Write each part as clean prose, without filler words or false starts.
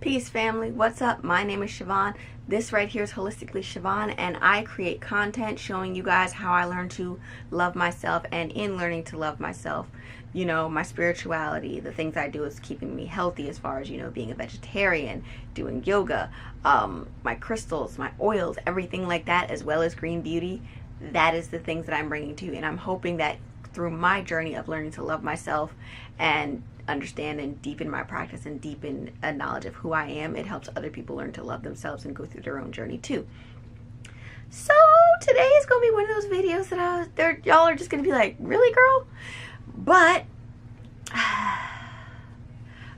Peace family, what's up? My name is Siobhan. This right here is Holistically Siobhan, and I create content showing you guys how I learn to love myself, and in learning to love myself, you know, my spirituality, the things I do is keeping me healthy as far as, you know, being a vegetarian, doing yoga, my crystals, my oils, everything like that, as well as green beauty. That is the things that I'm bringing to you, and I'm hoping that through my journey of learning to love myself and understand and deepen my practice and deepen a knowledge of who I am, it helps other people learn to love themselves and go through their own journey too. So today is going to be one of those videos that y'all are just going to be like, really, girl? But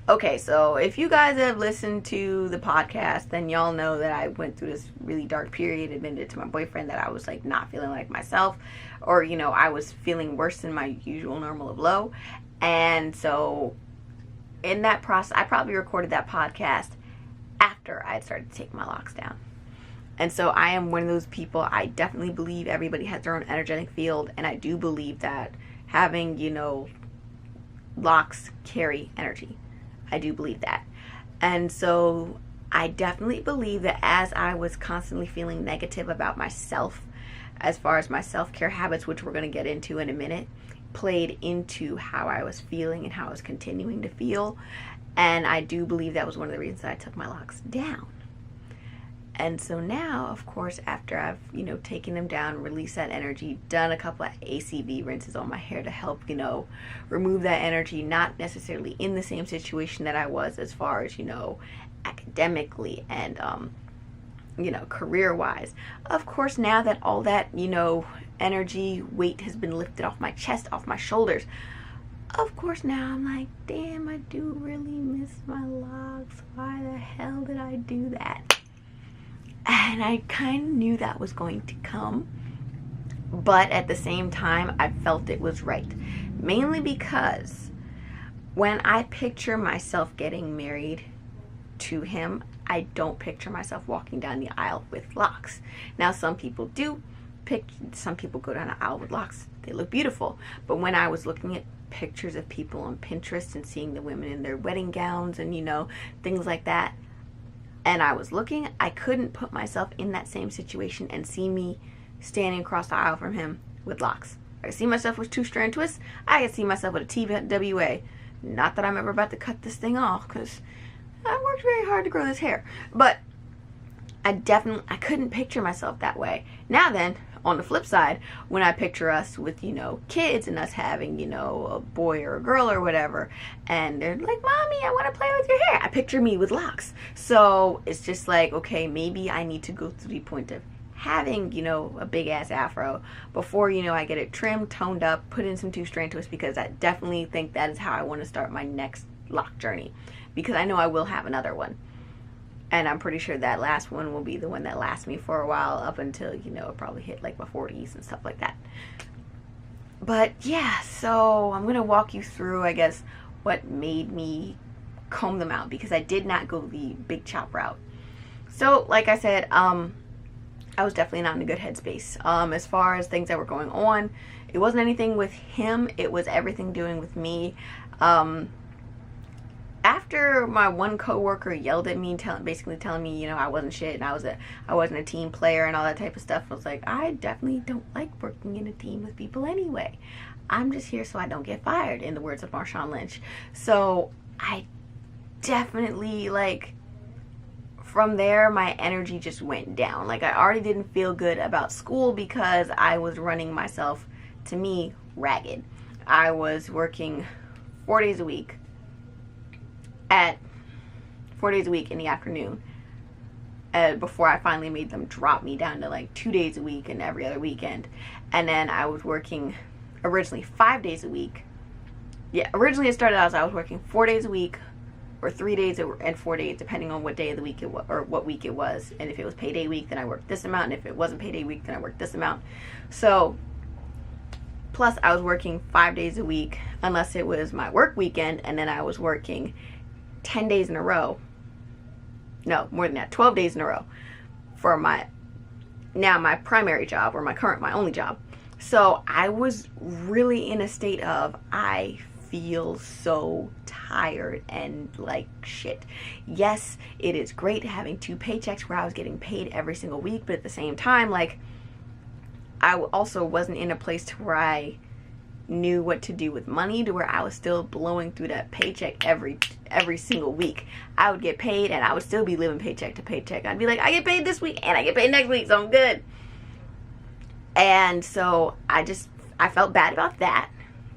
okay, so if you guys have listened to the podcast, then y'all know that I went through this really dark period, admitted to my boyfriend that I was like not feeling like myself, or, you know, I was feeling worse than my usual normal of low. And so in that process, I probably recorded that podcast after I had started to take my locks down. And so I am one of those people, I definitely believe everybody has their own energetic field, and I do believe that having, you know, locks carry energy. I do believe that. And so I definitely believe that as I was constantly feeling negative about myself, as far as my self-care habits, which we're going to get into in a minute, played into how I was feeling and how I was continuing to feel. And I do believe that was one of the reasons that I took my locks down. And so now, of course, after I've, you know, taken them down, released that energy, done a couple of ACV rinses on my hair to help, you know, remove that energy, not necessarily in the same situation that I was as far as, you know, academically and, you know, career-wise. Of course, now that all that, you know, energy, weight has been lifted off my chest, off my shoulders, of course, now I'm like, damn, I do really miss my locks. Why the hell did I do that? And I kind of knew that was going to come, but at the same time, I felt it was right. Mainly because when I picture myself getting married to him, I don't picture myself walking down the aisle with locks. Now, some people do. Some people go down the aisle with locks. They look beautiful. But when I was looking at pictures of people on Pinterest and seeing the women in their wedding gowns and, you know, things like that, and I was looking, I couldn't put myself in that same situation and see me standing across the aisle from him with locks. I could see myself with 2-strand twists. I could see myself with a TWA. Not that I'm ever about to cut this thing off, because I worked very hard to grow this hair. But I couldn't picture myself that way. Now then, on the flip side, when I picture us with, you know, kids and us having, you know, a boy or a girl or whatever, and they're like, Mommy, I want to play with your hair. I picture me with locks. So it's just like, okay, maybe I need to go through the point of having, you know, a big ass afro before, you know, I get it trimmed, toned up, put in some 2-strand twists, because I definitely think that is how I want to start my next lock journey, because I know I will have another one. And I'm pretty sure that last one will be the one that lasts me for a while, up until, you know, it probably hit like my 40s and stuff like that. But yeah, so I'm going to walk you through, I guess, what made me comb them out, because I did not go the big chop route. So like I said, I was definitely not in a good headspace. As far as things that were going on, it wasn't anything with him. It was everything doing with me. After my one coworker yelled at me, basically telling me, you know, I wasn't shit and I wasn't a team player and all that type of stuff, I was like, I definitely don't like working in a team with people anyway. I'm just here so I don't get fired, in the words of Marshawn Lynch. So I definitely, like, from there, my energy just went down. Like, I already didn't feel good about school because I was running myself, to me, ragged. I was working 4 days a week. At 4 days a week in the afternoon, before I finally made them drop me down to like 2 days a week and every other weekend. And then I was working originally 5 days a week. Yeah, originally it started out as I was working 4 days a week, or 3 days and 4 days, depending on what day of the week it was, or what week it was. And if it was payday week, then I worked this amount, and if it wasn't payday week, then I worked this amount. So plus I was working 5 days a week, unless it was my work weekend, and then I was working 10 days in a row. No, more than that, 12 days in a row for my primary job, or my only job. So I was really in a state of, I feel so tired and like shit. Yes, it is great having 2 paychecks where I was getting paid every single week, but at the same time, like, I also wasn't in a place to where I knew what to do with money, to where I was still blowing through that paycheck every single week. I would get paid and I would still be living paycheck to paycheck. I'd be like, I get paid this week and I get paid next week, so I'm good. And so I felt bad about that,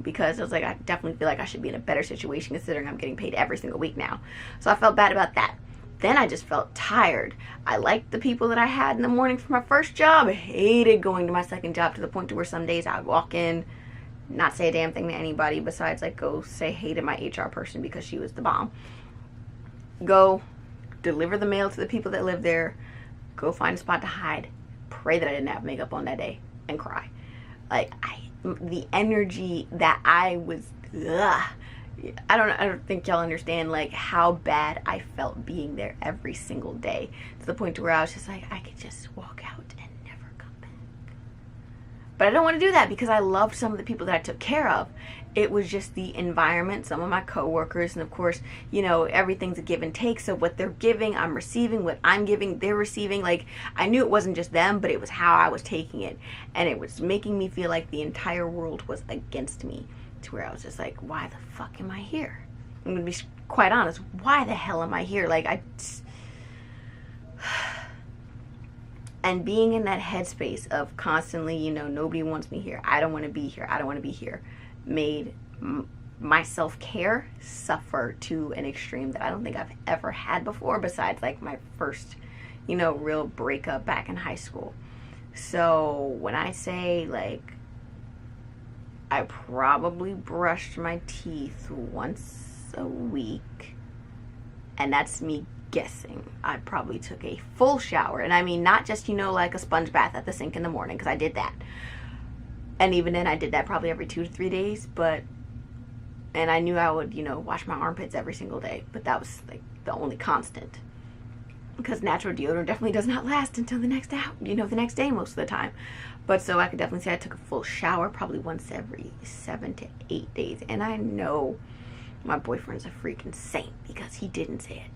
because I was like, I definitely feel like I should be in a better situation considering I'm getting paid every single week now. So I felt bad about that. Then I just felt tired. I liked the people that I had in the morning for my first job. I hated going to my second job, to the point to where some days I would walk in, not say a damn thing to anybody besides like go say hey to my HR person because she was the bomb. Go deliver the mail to the people that live there, go find a spot to hide, pray that I didn't have makeup on that day, and cry. Like, the energy that I was, I don't think y'all understand like how bad I felt being there every single day, to the point to where I was just like, I could just walk out and never come back. But I don't want to do that because I loved some of the people that I took care of. It was just the environment, some of my coworkers, and of course, you know, everything's a give and take. So what they're giving, I'm receiving. What I'm giving, they're receiving. Like, I knew it wasn't just them, but it was how I was taking it. And it was making me feel like the entire world was against me, to where I was just like, why the fuck am I here? I'm going to be quite honest. Why the hell am I here? Like, and being in that headspace of constantly, you know, nobody wants me here. I don't want to be here. I don't want to be here. Made my self-care suffer to an extreme that I don't think I've ever had before, besides like my first, you know, real breakup back in high school. So when I say like I probably brushed my teeth once a week, and that's me guessing. I probably took a full shower, and I mean not just, you know, like a sponge bath at the sink in the morning, because I did that. And even then, I did that probably every 2 to 3 days, and I knew I would, you know, wash my armpits every single day, but that was like the only constant, because natural deodorant definitely does not last until the next day most of the time. But so I could definitely say I took a full shower probably once every 7 to 8 days, and I know my boyfriend's a freaking saint because he didn't say it.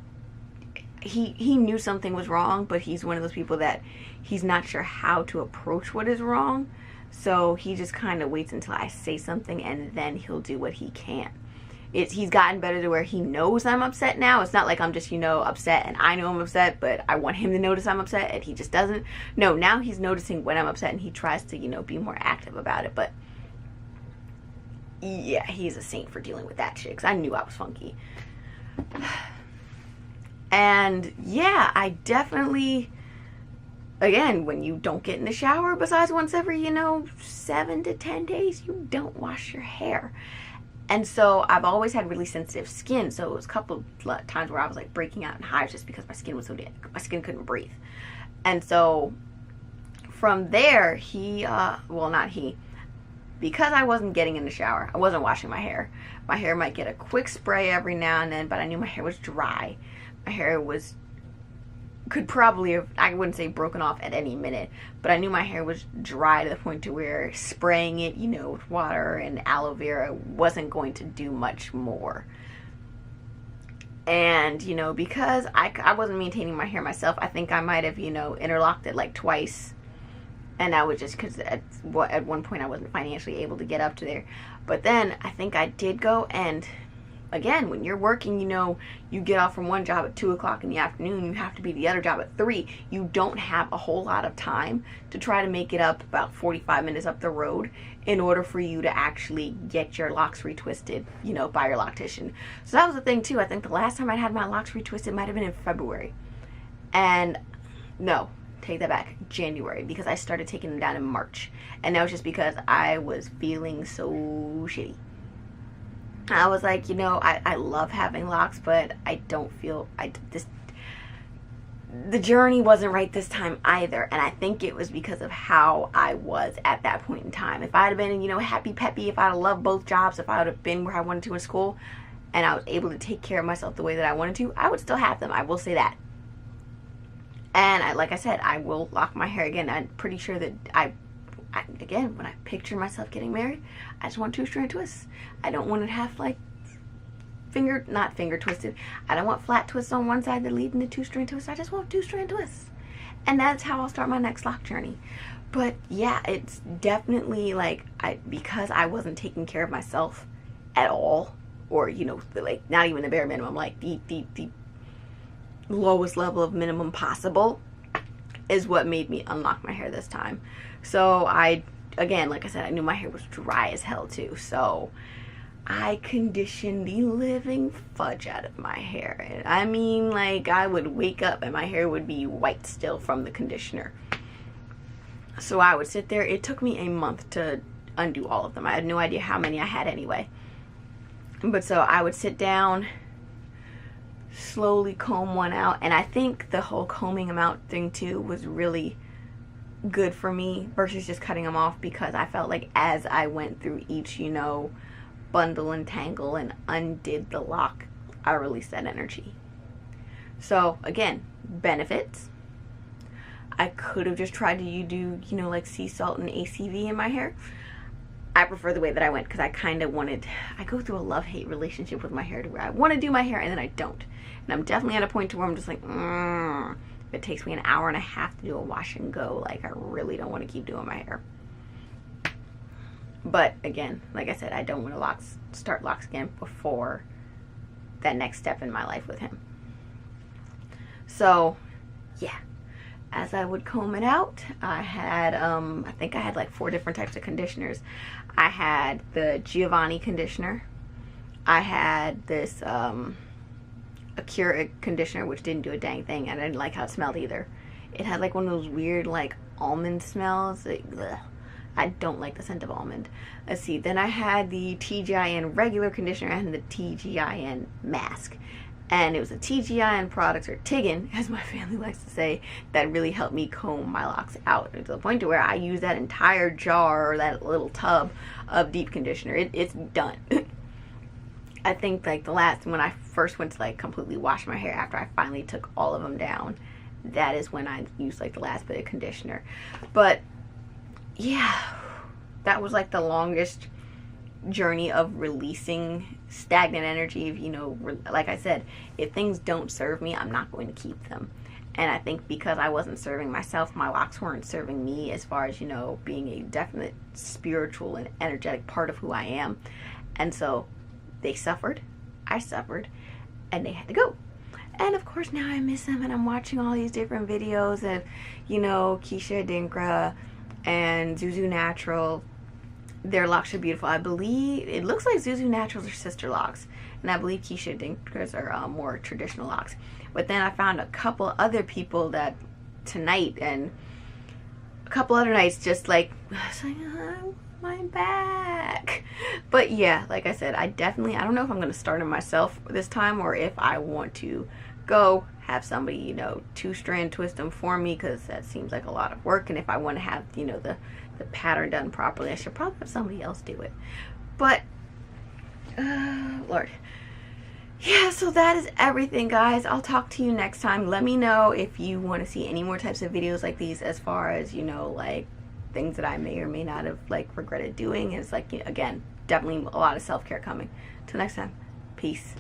He knew something was wrong, but he's one of those people that he's not sure how to approach what is wrong. So he just kind of waits until I say something, and then he'll do what he can. He's gotten better to where he knows I'm upset now. It's not like I'm just, you know, upset and I know I'm upset, but I want him to notice I'm upset and he just doesn't. No, now he's noticing when I'm upset, and he tries to, you know, be more active about it. But yeah, he's a saint for dealing with that shit, because I knew I was funky. And yeah, I definitely, again, when you don't get in the shower, besides once every, you know, 7 to 10 days, you don't wash your hair. And so I've always had really sensitive skin. So it was a couple of times where I was like breaking out in hives just because my skin was so dead. My skin couldn't breathe. And so from there, because I wasn't getting in the shower, I wasn't washing my hair. My hair might get a quick spray every now and then, but I knew my hair was dry. My hair could probably have, I wouldn't say broken off at any minute, but I knew my hair was dry to the point to where spraying it, you know, with water and aloe vera wasn't going to do much more. And, you know, because I wasn't maintaining my hair myself, I think I might have, you know, interlocked it like twice. And that was just because at one point I wasn't financially able to get up to there. But then I think I did go, and again, when you're working, you know, you get off from one job at 2 o'clock in the afternoon, you have to be at the other job at 3. You don't have a whole lot of time to try to make it up about 45 minutes up the road in order for you to actually get your locks retwisted, you know, by your loctician. So that was the thing too. I think the last time I had my locks retwisted might have been in February. And no, take that back, January, because I started taking them down in March. And that was just because I was feeling so shitty. I was like, you know, I love having locks, but I don't feel, the journey wasn't right this time either. And I think it was because of how I was at that point in time. If I'd have been, you know, happy peppy, if I'd have loved both jobs, if I would have been where I wanted to in school, and I was able to take care of myself the way that I wanted to, I would still have them. I will say that. And like I said, I will lock my hair again. I'm pretty sure that again, when I picture myself getting married, I just want 2-strand twists. I don't want to have like not finger twisted. I don't want flat twists on one side that lead into 2-strand twists. I just want 2-strand twists. And that's how I'll start my next lock journey. But yeah, it's definitely like, because I wasn't taking care of myself at all, or, you know, like not even the bare minimum, like the lowest level of minimum possible, is what made me unlock my hair this time. So again, like I said, I knew my hair was dry as hell too. So I conditioned the living fudge out of my hair. And I mean, like, I would wake up and my hair would be white still from the conditioner. So I would sit there. It took me a month to undo all of them. I had no idea how many I had anyway. But so I would sit down, slowly comb one out. And I think the whole combing them out thing too was really good for me versus just cutting them off, because I felt like as I went through each, you know, bundle and tangle and undid the lock, I released that energy. So again, benefits. I could have just tried to do, you know, like sea salt and ACV in my hair. I prefer the way that I went, because I kind of I go through a love-hate relationship with my hair, to where I want to do my hair and then I don't. And I'm definitely at a point to where I'm just like, if it takes me an hour and a half to do a wash and go, like, I really don't want to keep doing my hair. But again, like I said, I don't want to start locks again before that next step in my life with him. So yeah, as I would comb it out, I had I think I had like 4 different types of conditioners. I had the Giovanni conditioner. I had this Acura conditioner, which didn't do a dang thing, and I didn't like how it smelled either. It had like one of those weird like almond smells. Like, ugh. I don't like the scent of almond. Let's see. Then I had the TGIN regular conditioner and the TGIN mask. And it was a TGIN product, or Tiggin, as my family likes to say, that really helped me comb my locks out. To the point to where I use that entire jar, or that little tub of deep conditioner. It's done. I think like when I first went to like completely wash my hair after I finally took all of them down, that is when I used like the last bit of conditioner. But yeah, that was like the longest journey of releasing stagnant energy. You know, like I said, if things don't serve me, I'm not going to keep them. And I think because I wasn't serving myself, my locks weren't serving me, as far as, you know, being a definite spiritual and energetic part of who I am. And so they suffered, I suffered, and they had to go. And of course now I miss them, and I'm watching all these different videos of, you know, Keisha Dinkra and Zuzu Natural. Their locks are beautiful. I believe it looks like Zuzu Naturals are sister locks, and I believe Keisha Dinkra's are more traditional locks. But then I found a couple other people that tonight and a couple other nights just like, I was like, oh, my back. But yeah, like I said, I don't know if I'm going to start them myself this time, or if I want to go have somebody, you know, 2-strand twist them for me, because that seems like a lot of work. And if I want to have, you know, the pattern done properly, I should probably have somebody else do it. But Lord, yeah, so that is everything, guys. I'll talk to you next time. Let me know if you want to see any more types of videos like these, as far as, you know, like things that I may or may not have like regretted doing. It's like, again, definitely a lot of self-care coming. Till next time, peace.